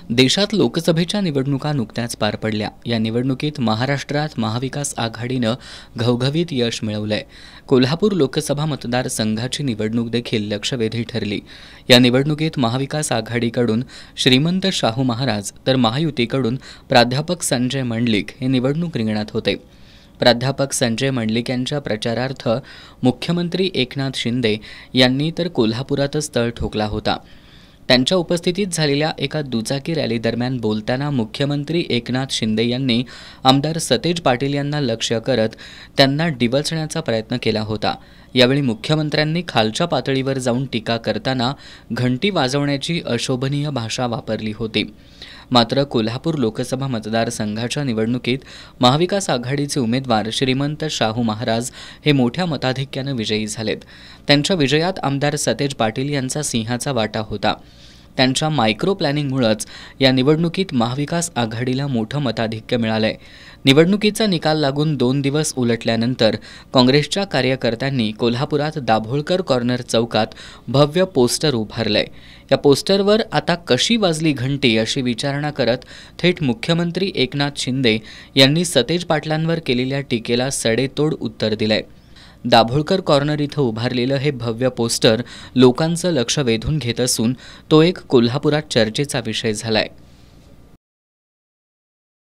देशात लोकसभेच्या निवडणुका नुकत्याच पार पडल्या। या निवडणुकीत महाराष्ट्रात महाविकास आघाडीनं घवघवीत यश मिळवलंय। कोल्हापूर लोकसभा मतदारसंघाची निवडणूक देखील लक्षवेधी ठरली। या निवडणुकीत महाविकास आघाडीकडून श्रीमंत शाहू महाराज तर महायुतीकडून प्राध्यापक संजय मंडलिक हे निवडणूक रिंगणात होते। प्राध्यापक संजय मंडलिक यांच्या प्रचारार्थ मुख्यमंत्री एकनाथ शिंदे यांनी तर कोल्हापुरातच तळ ठोकला होता। त्यांच्या उपस्थितीत झालेल्या एका दुचाकी रॅली दरम्यान बोलताना मुख्यमंत्री एकनाथ शिंदे यांनी आमदार सतेज पाटील यांना लक्ष्य करत त्यांना डिवचण्याचा प्रयत्न केला होता। यावेळी मुख्यमंत्र्यांनी खालच्या पातळीवर जाऊन टीका करताना घंटी वाजवण्याची अशोभनीय भाषा वापरली होती। मात्र कोल्हापूर लोकसभा मतदारसंघाच्या निवडणुकीत महाविकास आघाडीचे उमेदवार श्रीमंत शाहू महाराज हे मोठ्या मताधिक्याने विजयी झालेत। त्यांच्या विजयात आमदार सतेज पाटील यांचा सिंहाचा वाटा होता। त्यांच्या मायक्रो प्लॅनिंगमुळेच या निवडणुकीत महाविकास आघाडीला मोठं मताधिक्य मिळालंय। निवडणुकीचा निकाल लागून 2 दिवस उलटल्यानंतर काँग्रेसच्या कार्यकर्त्यांनी कोल्हापुरात दाभोळकर कॉर्नर चौकात भव्य पोस्टर उभारलंय। या पोस्टरवर आता कशी वाजली घंटी अशी विचारणा करत थेट मुख्यमंत्री एकनाथ शिंदे यांनी सतेज पाटलांवर केलेल्या टीकेला सडेतोड उत्तर दिलंय। दाभोळकर कॉर्नर इथं उभारलेलं हे भव्य पोस्टर लोकांचं लक्ष वेधून घेत असून तो एक कोल्हापुरात चर्चेचा विषय झालाय।